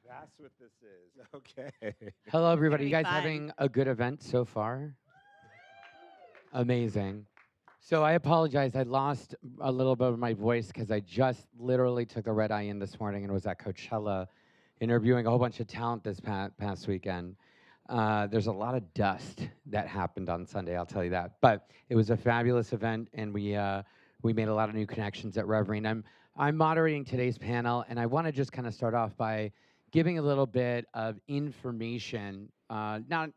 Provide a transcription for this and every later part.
That's what this is. Okay. Hello, It's gonna everybody. You be guys fun. having a good event so far? Amazing. So I apologize. I lost a little bit of my voice because I just literally took the red eye in this morning and was at Coachella interviewing a whole bunch of talent this past weekend. There's a lot of dust that happened on Sunday, I'll tell you that. But it was a fabulous event, and we made a lot of new connections at Revry. And I'm moderating today's panel, and I want to just kind of start off by giving a little bit of information, not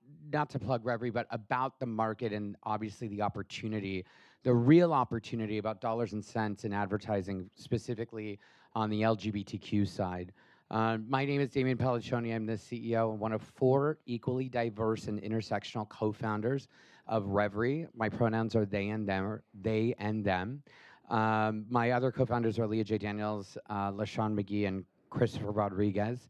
to plug Revry, but about the market and obviously the opportunity, the real opportunity about dollars and cents in advertising, specifically on the LGBTQ side. My name is Damian Pelliccione. I'm the CEO and one of four equally diverse and intersectional co-founders of Revry. My pronouns are they and them. They and them. My other co-founders are Leah J. Daniels, LaShawn McGee, and Christopher Rodriguez.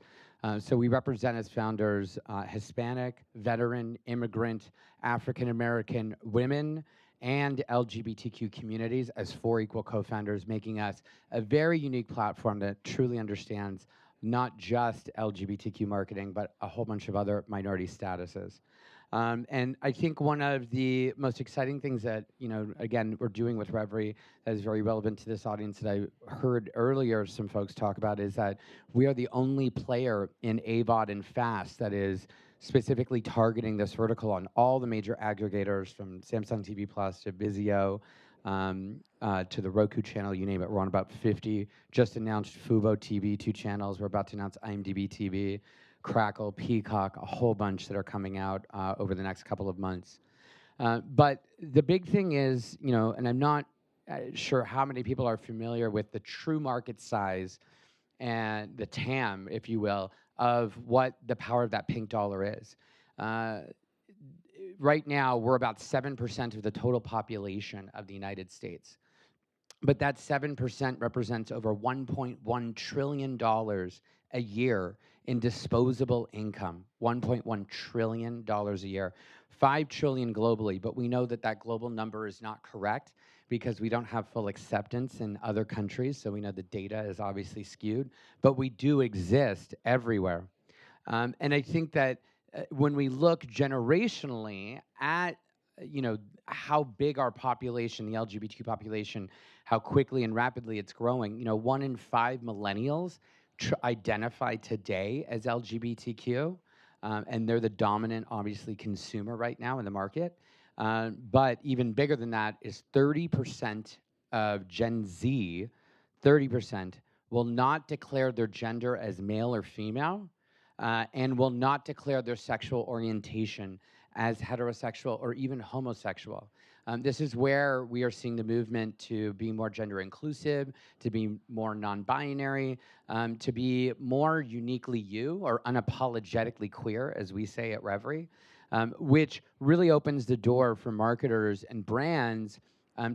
So we represent as founders Hispanic, veteran, immigrant, African American women, and LGBTQ communities as four equal co-founders, making us a very unique platform that truly understands not just LGBTQ marketing, but a whole bunch of other minority statuses. And I think one of the most exciting things that, again, we're doing with Revry that is very relevant to this audience that I heard earlier some folks talk about is that we are the only player in AVOD and FAST that is specifically targeting this vertical on all the major aggregators from Samsung TV Plus to Vizio, to the Roku channel, you name it. We're on about 50. Just announced Fubo TV, 2 channels. We're about to announce IMDb TV, Crackle, Peacock, a whole bunch that are coming out over the next couple of months. But the big thing is, and I'm not sure how many people are familiar with the true market size and the TAM, if you will, of what the power of that pink dollar is. Uh, right now, we're about 7% of the total population of the United States. But that 7% represents over $1.1 trillion a year in disposable income. $1.1 trillion a year. 5 trillion globally, but we know that that global number is not correct because we don't have full acceptance in other countries, so we know the data is obviously skewed, but we do exist everywhere. And I think that when we look generationally at how big our population, the LGBTQ population, how quickly and rapidly it's growing. 1 in 5 millennials identify today as LGBTQ, and they're the dominant, obviously, consumer right now in the market. But even bigger than that is 30% of Gen Z, 30% will not declare their gender as male or female, and will not declare their sexual orientation as heterosexual or even homosexual. This is where we are seeing the movement to be more gender inclusive, to be more non-binary, to be more uniquely you or unapologetically queer, as we say at Revry, which really opens the door for marketers and brands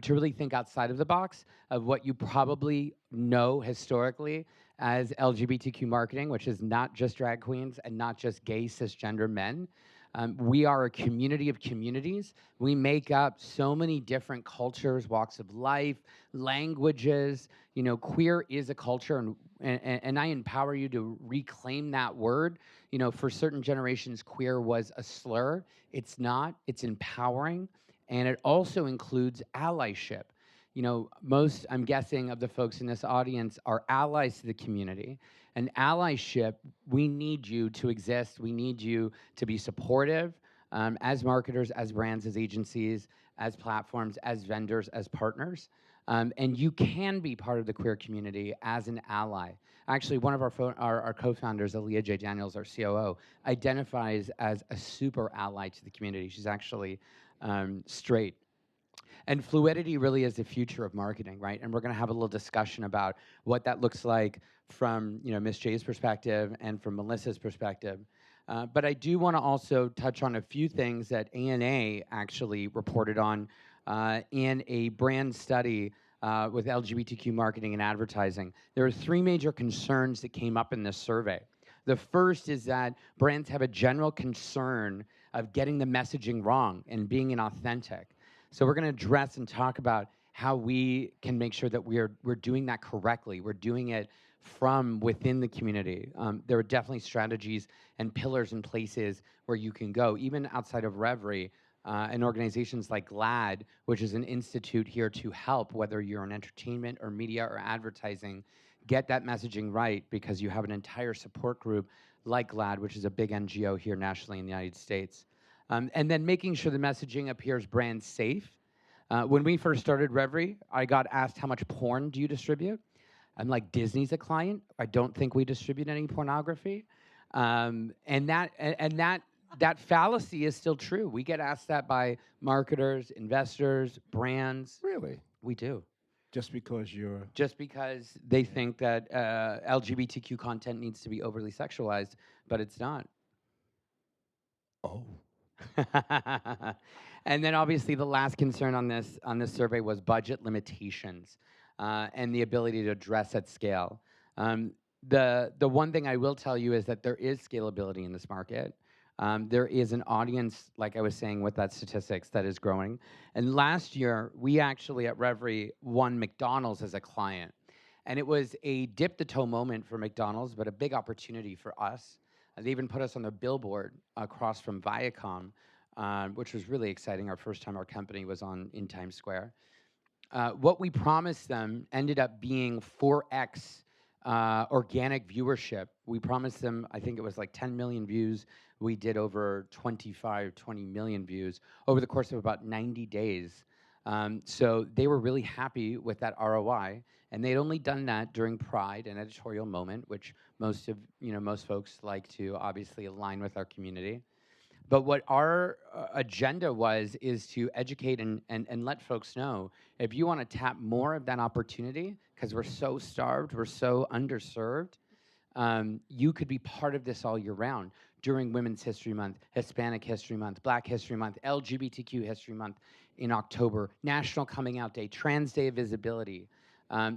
to really think outside of the box of what you probably know historically as LGBTQ marketing, which is not just drag queens and not just gay cisgender men. We are a community of communities. We make up so many different cultures, walks of life, languages. Queer is a culture, and I empower you to reclaim that word. For certain generations, queer was a slur. It's not. It's empowering, and it also includes allyship. Most, I'm guessing, of the folks in this audience are allies to the community. And allyship, we need you to exist. We need you to be supportive as marketers, as brands, as agencies, as platforms, as vendors, as partners. And you can be part of the queer community as an ally. Actually, one of our co-founders, Leah J. Daniels, our COO, identifies as a super ally to the community. She's actually straight. And fluidity really is the future of marketing, right? And we're going to have a little discussion about what that looks like from Miss J's perspective and from Melissa's perspective. But I do want to also touch on a few things that ANA actually reported on in a brand study with LGBTQ marketing and advertising. There are 3 major concerns that came up in this survey. The first is that brands have a general concern of getting the messaging wrong and being inauthentic. So we're going to address and talk about how we can make sure that we're doing that correctly. We're doing it from within the community. There are definitely strategies and pillars and places where you can go, even outside of Revry. And organizations like GLAD, which is an institute here to help, whether you're in entertainment or media or advertising, get that messaging right, because you have an entire support group like GLAD, which is a big NGO here nationally in the United States. And then making sure the messaging appears brand safe. When we first started Revry, I got asked, how much porn do you distribute? I'm like, Disney's a client. I don't think we distribute any pornography. And that fallacy is still true. We get asked that by marketers, investors, brands. Really? We do. Just because you're... Just because they think that LGBTQ content needs to be overly sexualized, but it's not. Oh. And then obviously the last concern on this survey was budget limitations and the ability to address at scale. The one thing I will tell you is that there is scalability in this market. There is an audience, like I was saying with that statistics, that is growing. And last year, we actually at Revry won McDonald's as a client. And it was a dip-the-toe moment for McDonald's, but a big opportunity for us. They even put us on the billboard across from Viacom, which was really exciting. Our first time our company was in Times Square. What we promised them ended up being 4x organic viewership. We promised them, I think it was like 10 million views. We did over 20 million views over the course of about 90 days. So they were really happy with that ROI, and they'd only done that during Pride, an editorial moment, which most folks like to obviously align with our community. But what our agenda is to educate and let folks know, if you want to tap more of that opportunity, because we're so starved, we're so underserved, you could be part of this all year round during Women's History Month, Hispanic History Month, Black History Month, LGBTQ History Month in October, National Coming Out Day, Trans Day of Visibility.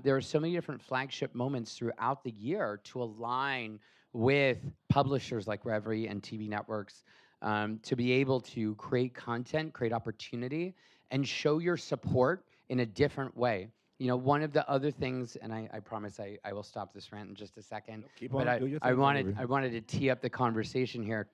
There are so many different flagship moments throughout the year to align with publishers like Revry and TV networks, to be able to create content, create opportunity, and show your support in a different way. You know, one of the other things, and I promise I will stop this rant in just a second. No, keep on, but do your I thing, wanted Revry. to tee up the conversation here,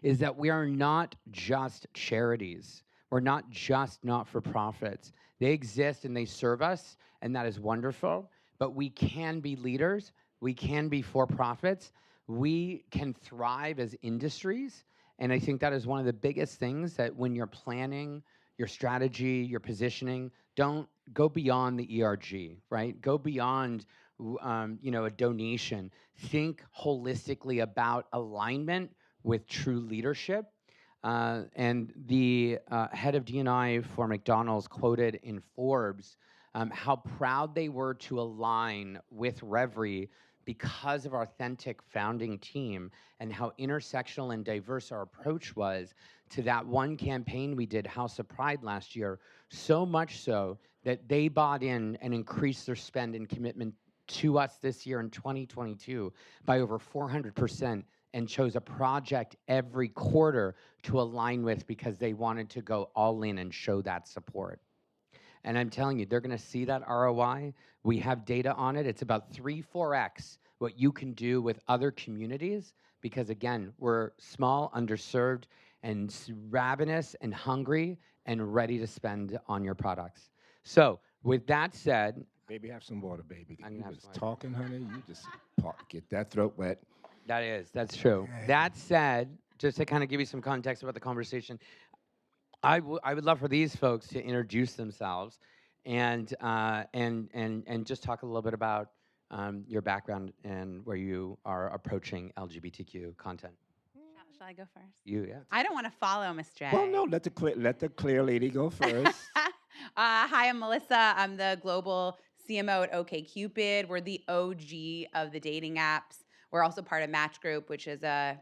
is that we are not just charities. We're not just not-for-profits. They exist and they serve us, and that is wonderful. But we can be leaders. We can be for-profits. We can thrive as industries. And I think that is one of the biggest things, that when you're planning your strategy, your positioning, don't go beyond the ERG, right? Go beyond a donation. Think holistically about alignment with true leadership. And the head of D&I for McDonald's quoted in Forbes how proud they were to align with Revry because of our authentic founding team, and how intersectional and diverse our approach was to that one campaign we did, House of Pride, last year, so much so that they bought in and increased their spend and commitment to us this year in 2022 by over 400%, and chose a project every quarter to align with, because they wanted to go all in and show that support. And I'm telling you, they're going to see that ROI. We have data on it. It's about 3-4x what you can do with other communities, because again, we're small, underserved, and ravenous and hungry and ready to spend on your products. So with that said, Baby, have some water, baby. I'm You gonna have was some water. talking, honey. You just get that throat wet. that's true. Okay. That said, just to kind of give you some context about the conversation, I would love for these folks to introduce themselves and just talk a little bit about your background and where you are approaching LGBTQ content. Shall I go first? Yeah. I don't want to follow Miss J. Well, no, let the clear lady go first. Hi, I'm Melissa. I'm the global CMO at OkCupid. We're the OG of the dating apps. We're also part of Match Group, which is a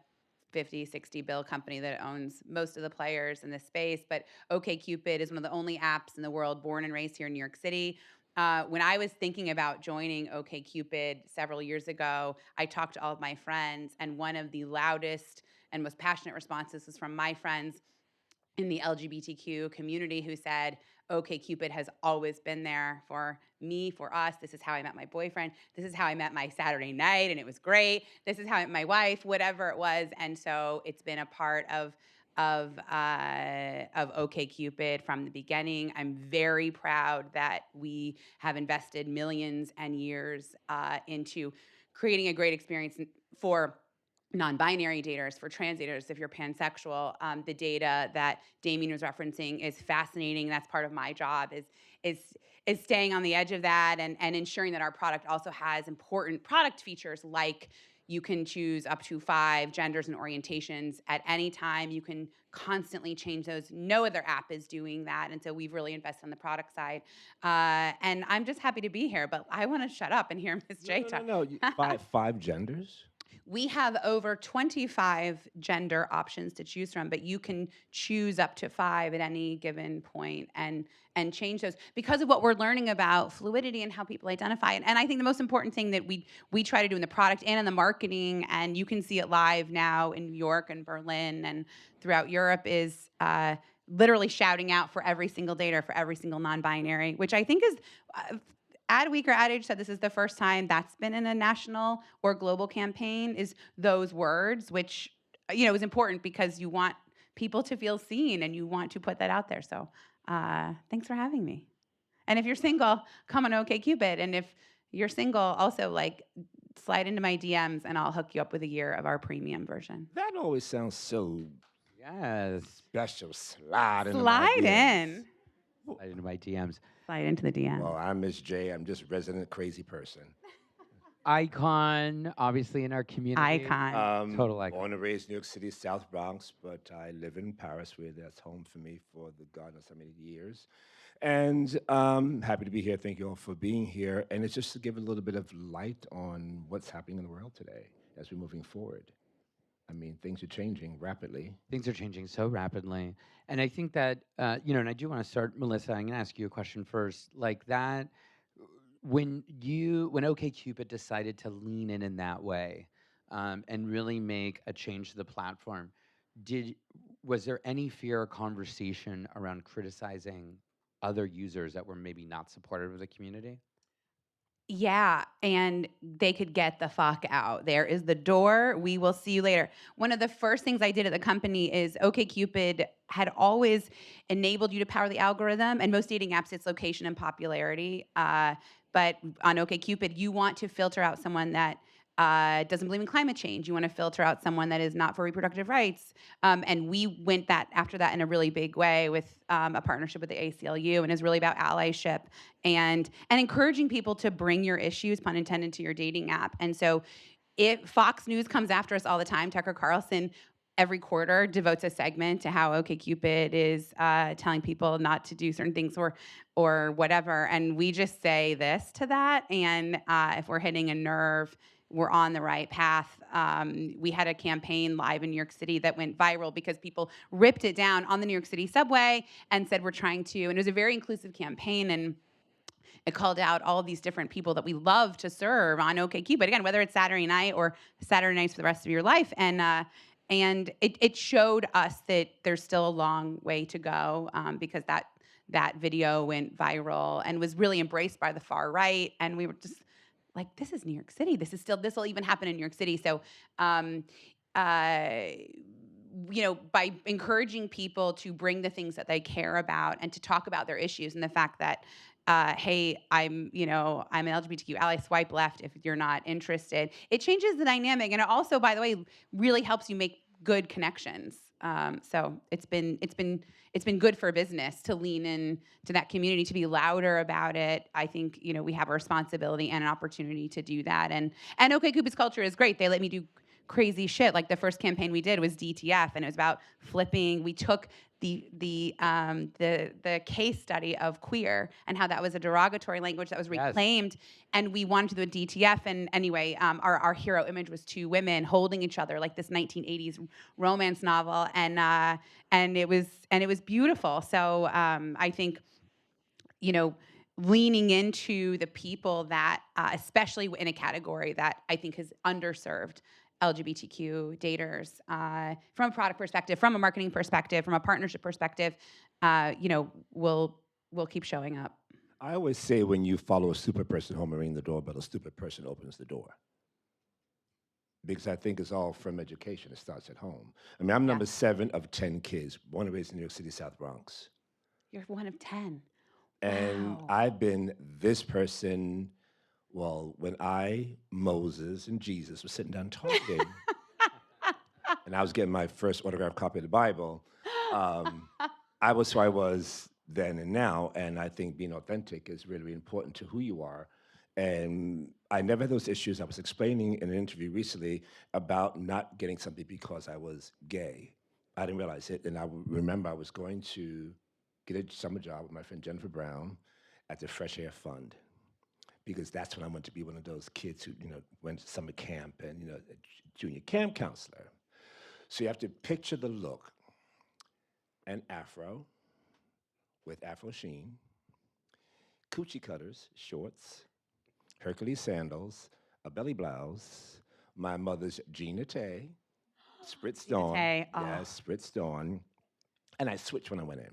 50, 60 bill company that owns most of the players in this space. But OkCupid is one of the only apps in the world born and raised here in New York City. When I was thinking about joining OkCupid several years ago, I talked to all of my friends, and one of the loudest and most passionate responses was from my friends in the LGBTQ community, who said, OkCupid has always been there for me, for us. This is how I met my boyfriend. This is how I met my Saturday night, and it was great. This is how I met my wife, whatever it was. And so it's been a part of OkCupid from the beginning. I'm very proud that we have invested millions and years into creating a great experience for non-binary daters, for trans daters, if you're pansexual. The data that Damian was referencing is fascinating. That's part of my job is staying on the edge of that and ensuring that our product also has important product features like you can choose up to 5 genders and orientations at any time. You can constantly change those. No other app is doing that. And so we've really invested on the product side. And I'm just happy to be here, but I want to shut up and hear Ms. J talk. No. Five genders? We have over 25 gender options to choose from, but you can choose up to 5 at any given point and change those because of what we're learning about fluidity and how people identify. And I think the most important thing that we try to do in the product and in the marketing, and you can see it live now in New York and Berlin and throughout Europe, is literally shouting out for every single dater, for every single non-binary, which I think is Adweek or Ad Age said this is the first time that's been in a national or global campaign, is those words, which, is important because you want people to feel seen and you want to put that out there. So thanks for having me. And if you're single, come on OkCupid. And if you're single, also slide into my DMs and I'll hook you up with a year of our premium version. That always sounds so special. Slide into my DMs. Slide into the DM. Well, I'm Ms. J. I'm just a resident crazy person. Icon, obviously, in our community. Icon. Total icon. Born and raised in New York City, South Bronx, but I live in Paris, where that's home for me for the God knows how many years. And happy to be here. Thank you all for being here. And it's just to give a little bit of light on what's happening in the world today as we're moving forward. I mean, things are changing rapidly. Things are changing so rapidly. And I think that, and I do want to start, Melissa, I'm going to ask you a question first. Like that, when OkCupid decided to lean in that way and really make a change to the platform, was there any fear or conversation around criticizing other users that were maybe not supportive of the community? Yeah, and they could get the fuck out. There is the door. We will see you later. One of the first things I did at the company is OkCupid had always enabled you to power the algorithm, and most dating apps, it's location and popularity. But on OkCupid, you want to filter out someone that doesn't believe in climate change. You want to filter out someone that is not for reproductive rights. And we went after that in a really big way with a partnership with the ACLU, and is really about allyship and encouraging people to bring your issues, pun intended, to your dating app. And so if Fox News comes after us all the time, Tucker Carlson every quarter devotes a segment to how OkCupid is telling people not to do certain things or whatever. And we just say this to that. And if we're hitting a nerve, we're on the right path. We had a campaign live in New York City that went viral because people ripped it down on the New York City subway and said, we're trying to, and it was a very inclusive campaign, and it called out all of these different people that we love to serve on OkCupid. Again, whether it's Saturday night or Saturday nights for the rest of your life. And it showed us that there's still a long way to go because that video went viral and was really embraced by the far right. And we were just like, this is New York City. This will even happen in New York City. So, by encouraging people to bring the things that they care about and to talk about their issues, and the fact that, hey, I'm an LGBTQ ally, swipe left if you're not interested. It changes the dynamic, and it also, by the way, really helps you make good connections. So it's been good for business to lean in to that community, to be louder about it. I think, we have a responsibility and an opportunity to do that. And OkCupid's culture is great. They let me do crazy shit. Like the first campaign we did was DTF, and it was about flipping. We took the case study of queer and how that was a derogatory language that was reclaimed, and we wanted to do a DTF. And anyway, our hero image was 2 women holding each other like this 1980s romance novel, and it was beautiful. So I think, leaning into the people that, especially in a category that I think has underserved LGBTQ daters, from a product perspective, from a marketing perspective, from a partnership perspective, will will keep showing up. I always say when you follow a stupid person home and ring the doorbell, a stupid person opens the door. Because I think it's all from education. It starts at home. I mean, I'm Yeah. number 7 of 10 kids, born and raised in New York City, South Bronx. You're one of 10. And Wow. I've been this person, well, when Moses, and Jesus were sitting down talking, and I was getting my first autographed copy of the Bible, um, I was who I was then and now. And I think being authentic is really important to who you are. And I never had those issues. I was explaining in an interview recently about not getting something because I was gay. I didn't realize it. And remember I was going to get a summer job with my friend Jennifer Brown at the Fresh Air Fund, because that's when I went to be one of those kids who, went to summer camp and, a junior camp counselor. So you have to picture the look: an afro with afro sheen, coochie cutters, shorts, Hercules sandals, a belly blouse, my mother's Gina Tay, spritzed Gina on, Tay, oh. yes, spritzed on, and I switched when I went in.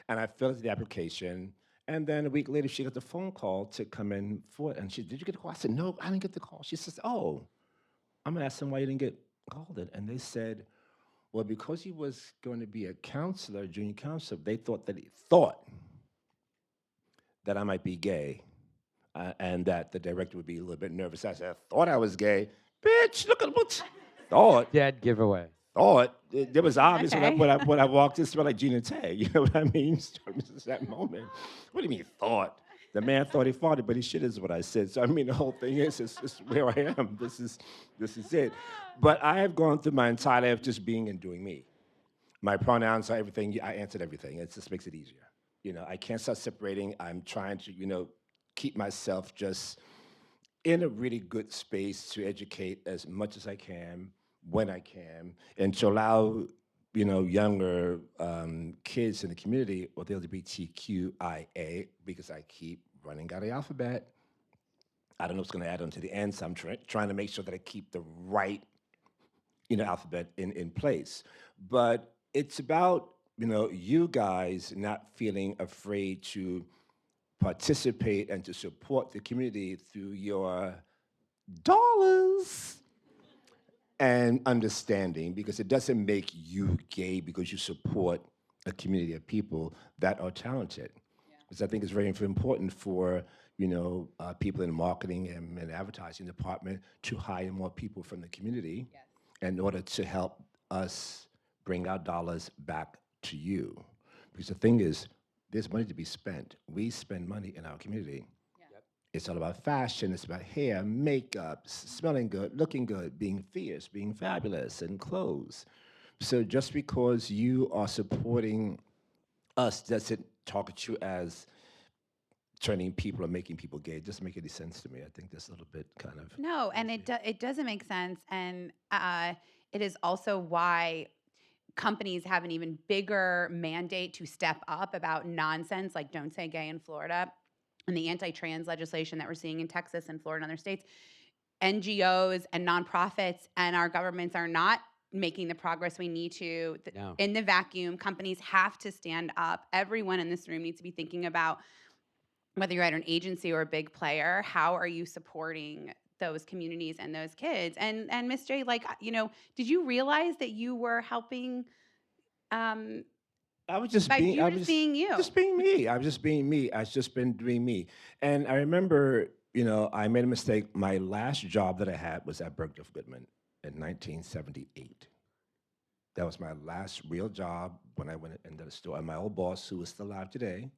And I filled out the application, and then a week later she got the phone call to come in for it, and she, did you get the call? I said, no, I didn't get the call. She says, oh, I'm gonna ask them why you didn't get called in. And they said, well, because he was going to be a counselor, junior counselor, they thought that I might be gay, and that the director would be a little bit nervous. I said, I thought I was gay. Bitch, look at what thought. Dead giveaway. Thought. It was obvious Okay. when I walked in, smelled like Gina Tay. You know what I mean? Since that moment. What do you mean thought? The man thought he fought it, but he shit is what I said. So I mean, the whole thing is, it's where I am. This is it. But I have gone through my entire life just being and doing me. My pronouns are everything. I answered everything. It just makes it easier. I can't start separating. I'm trying to, keep myself just in a really good space to educate as much as I can, when I can, and to allow, younger kids in the community, or the LGBTQIA, because I keep running out of the alphabet. I don't know what's going to add on to the end, so I'm trying to make sure that I keep the right, alphabet in place. But it's about, you guys not feeling afraid to participate and to support the community through your dollars and understanding, because it doesn't make you gay because you support a community of people that are talented. Because I think it's very important for people in marketing and advertising department to hire more people from the community in order to help us bring our dollars back to you. Because the thing is, there's money to be spent. We spend money in our community. It's all about fashion. It's about hair, makeup, smelling good, looking good, being fierce, being fabulous, and clothes. So just because you are supporting us doesn't target you as turning people or making people gay. It doesn't make any sense to me. I think that's a little bit kind of No, and it doesn't make sense, and it is also why companies have an even bigger mandate to step up about nonsense like "Don't Say Gay" in Florida, and the anti-trans legislation that we're seeing in Texas and Florida and other states. NGOs and nonprofits and our governments are not making the progress we need to. No. In the vacuum, companies have to stand up. Everyone in this room needs to be thinking about, whether you're at an agency or a big player, how are you supporting those communities and those kids? And Miss J, did you realize that you were helping? I was just By being, you I just was being you. just being me. I was just being me. I've just been doing me. And I remember, I made a mistake. My last job that I had was at Bergdorf Goodman in 1978. That was my last real job when I went into the store. And my old boss, who is still alive today,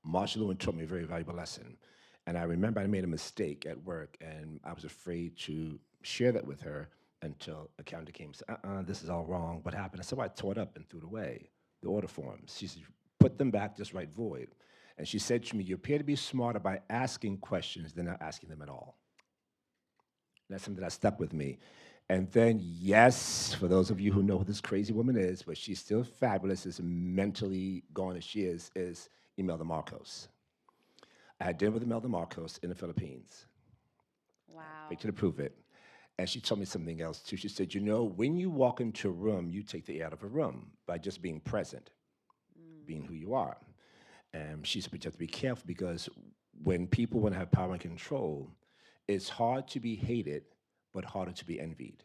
Marsha Lewin, taught me a very valuable lesson. And I remember I made a mistake at work, and I was afraid to share that with her until accountant came and said, this is all wrong. What happened? So I tore it up and threw it away, the order forms. She said, put them back, just write void. And she said to me, you appear to be smarter by asking questions than not asking them at all. And that's something that stuck with me. And then, yes, for those of you who know who this crazy woman is, but she's still fabulous, as mentally gone as she is Imelda Marcos. I had dinner with Imelda Marcos in the Philippines. Wow. Picture to prove it. And she told me something else too. She said, when you walk into a room, you take the air out of a room by just being present, being who you are. And she said, but you have to be careful because when people want to have power and control, it's hard to be hated, but harder to be envied.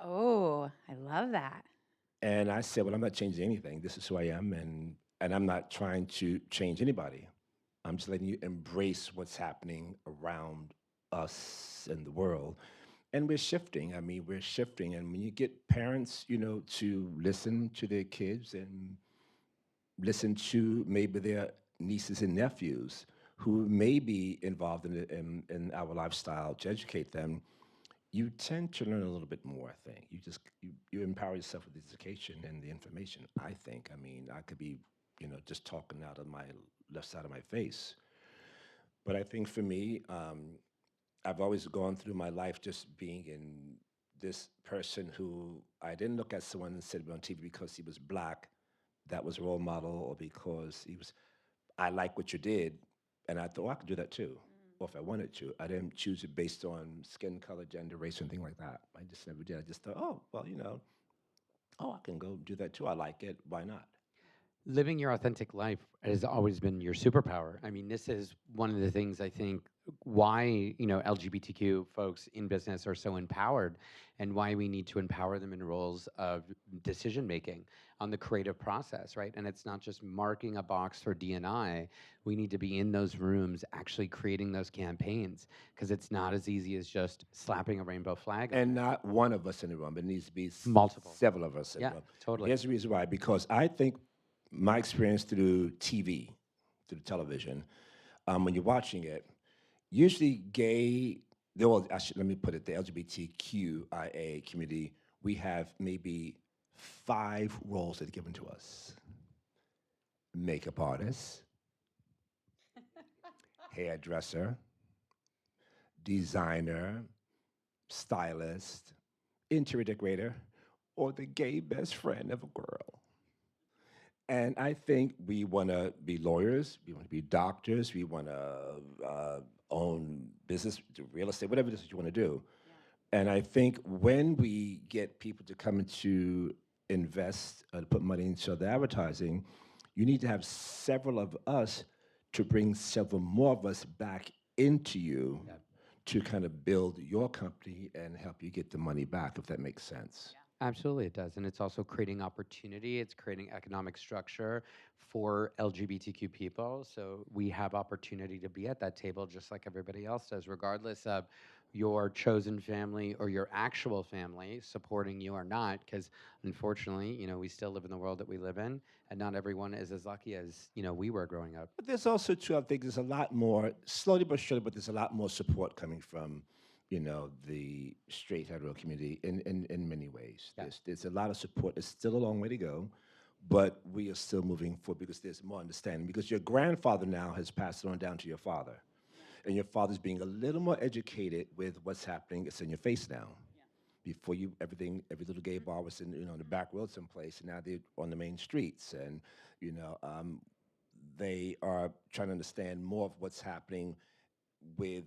Oh, I love that. And I said, well, I'm not changing anything. This is who I am, and I'm not trying to change anybody. I'm just letting you embrace what's happening around us and the world. And we're shifting. I mean, we're shifting. And when you get parents, to listen to their kids and listen to maybe their nieces and nephews who may be involved in our lifestyle to educate them, you tend to learn a little bit more. I think you empower yourself with the education and the information. I think. I mean, I could be, just talking out of my left side of my face, but I think for me, I've always gone through my life just being in this person who I didn't look at someone and said on TV because he was black, that was a role model, or because he was, I like what you did, and I thought, I could do that too, or if I wanted to. I didn't choose it based on skin color, gender, race, or anything like that. I just never did. I just thought, oh, well, oh, I can go do that too. I like it. Why not? Living your authentic life has always been your superpower. I mean, this is one of the things I think why, LGBTQ folks in business are so empowered and why we need to empower them in roles of decision making on the creative process, right? And it's not just marking a box for D&I. We need to be in those rooms actually creating those campaigns because it's not as easy as just slapping a rainbow flag on And there. not one of us in the room. It needs to be Multiple. several of us in Yeah, the room. totally. Here's the reason why. Because I think my experience through TV, through television, when you're watching it, usually well, let me put it, the LGBTQIA community, we have maybe 5 roles that are given to us: makeup artist, hairdresser, designer, stylist, interior decorator, or the gay best friend of a girl. And I think we want to be lawyers, we want to be doctors, we want to own business, do real estate, whatever it is that you want to do. And I think when we get people to come into invest, to put money into the advertising, you need to have several of us to bring several more of us back into you Yep. to kind of build your company and help you get the money back, if that makes sense. Absolutely, it does. And it's also creating opportunity, it's creating economic structure for LGBTQ people. So we have opportunity to be at that table just like everybody else does, regardless of your chosen family or your actual family supporting you or not. Because unfortunately, we still live in the world that we live in, and not everyone is as lucky as, we were growing up. But there's also, too, I think there's a lot more, slowly but surely, but there's a lot more support coming from, the straight hetero community in many ways. Yeah. There's a lot of support. It's still a long way to go, but we are still moving forward because there's more understanding. Because your grandfather now has passed it on down to your father, and your father's being a little more educated with what's happening. It's in your face now. Before every little gay bar was in, the back road someplace, and now they're on the main streets, and you know, um, they are trying to understand more of what's happening with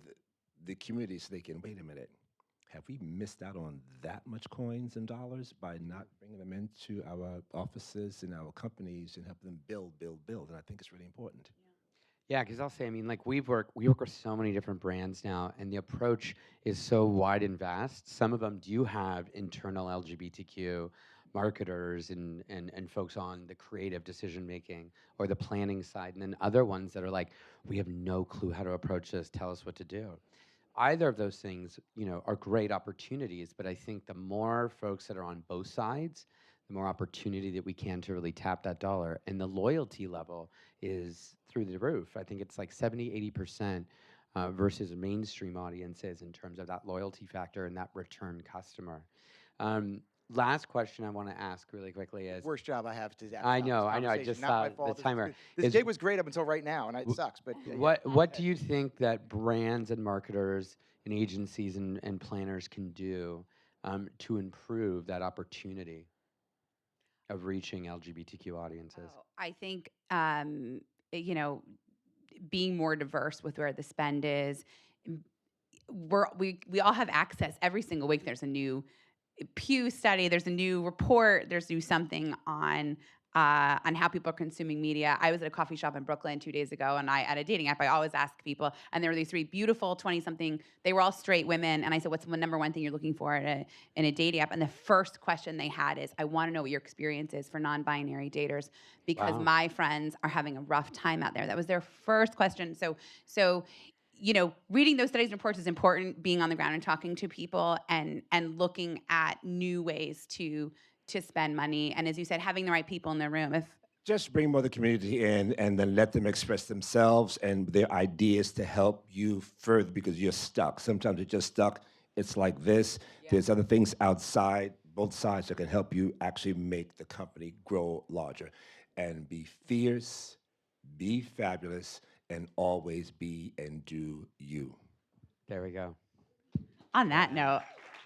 the community, so they can wait a minute. Have we missed out on that much coins and dollars by not bringing them into our offices and our companies and help them build? And I think it's really important. Yeah, because I'll say, I mean, like we work with so many different brands now, and the approach is so wide and vast. Some of them do have internal LGBTQ marketers and folks on the creative decision making or the planning side, and then other ones that are like, we have no clue how to approach this. Tell us what to do. Either of those things, are great opportunities, but I think the more folks that are on both sides, the more opportunity that we can to really tap that dollar. And the loyalty level is through the roof. I think it's like 70, 80% versus mainstream audiences in terms of that loyalty factor and that return customer. Um, Last question I want to ask really quickly is, Worst job I have to have. I this know, I conversation. just Not saw my the fault. timer. This Is- day was great up until right now, and it sucks. But yeah. What do you think that brands and marketers and agencies and planners can do to improve that opportunity of reaching LGBTQ audiences? Oh, I think you know, being more diverse with where the spend is. m- we all have access every single week. There's a new Pew study. There's a new report. There's new something on on how people are consuming media. I was at a coffee shop in Brooklyn 2 days ago, and at a dating app, I always ask people, and there were these 3 beautiful 20-something, they were all straight women, and I said, what's the number one thing you're looking for in a dating app? And the first question they had is, I want to know what your experience is for non-binary daters, because Wow. my friends are having a rough time out there. That was their first question. So reading those studies and reports is important, being on the ground and talking to people and looking at new ways to spend money. And as you said, having the right people in the room. Just bring more of the community in and then let them express themselves and their ideas to help you further because you're stuck. Sometimes you're just stuck. It's like this. Yeah. There's other things outside, both sides, that can help you actually make the company grow larger. And be fierce, be fabulous, and always be and do you. There we go. On that note.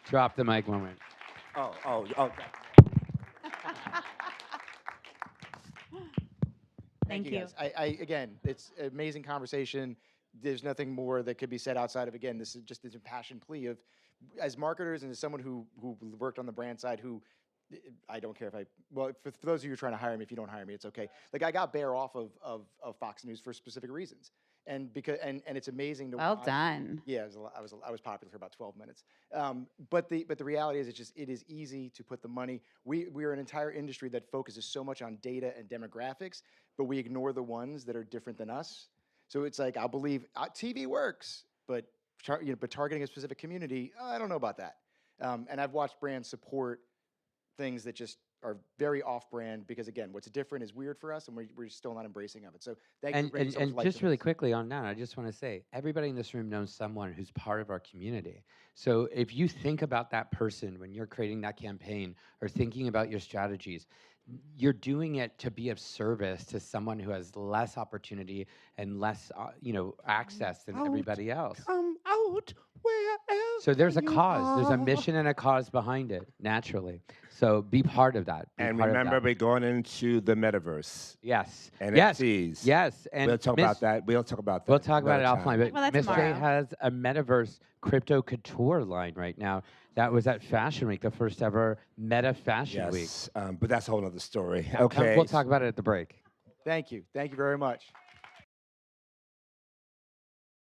Drop the mic moment. Oh. Thank you. Guys. Again, it's an amazing conversation. There's nothing more that could be said outside of, again, this is just this impassioned plea of, as marketers and as someone who worked on the brand side, who I don't care if for those of you who are trying to hire me, if you don't hire me, it's okay. Like I got Bear off of Fox News for specific reasons. And it's amazing to Well watch. done. Yeah, I was popular for about 12 minutes. But the reality is, it is easy to put the money. We are an entire industry that focuses so much on data and demographics, but we ignore the ones that are different than us. So it's like, I'll believe TV works, but targeting a specific community, I don't know about that. And I've watched brands support things that just are very off-brand because, again, what's different is weird for us, and we're still not embracing of it. So thank you for bringing so much And light just to really this. quickly on that, I just want to say, everybody in this room knows someone who's part of our community. So if you think about that person when you're creating that campaign or thinking about your strategies, you're doing it to be of service to someone who has less opportunity and less, access than everybody else. Come out, where else? So there's a you cause, there's a are. mission and a cause behind it, naturally. So be part of that. Be And part of remember, that. we're going into the metaverse. Yes. NFTs. Yes. And We'll talk Miss- about that. We'll talk about that. We'll talk about it another offline. time. But Well, that's Miss J tomorrow. has a metaverse crypto couture line right now. That was at Fashion Week, the first ever Meta Fashion Week. Yes, but that's a whole other story. Come- Okay. We'll talk about it at the break. Thank you very much.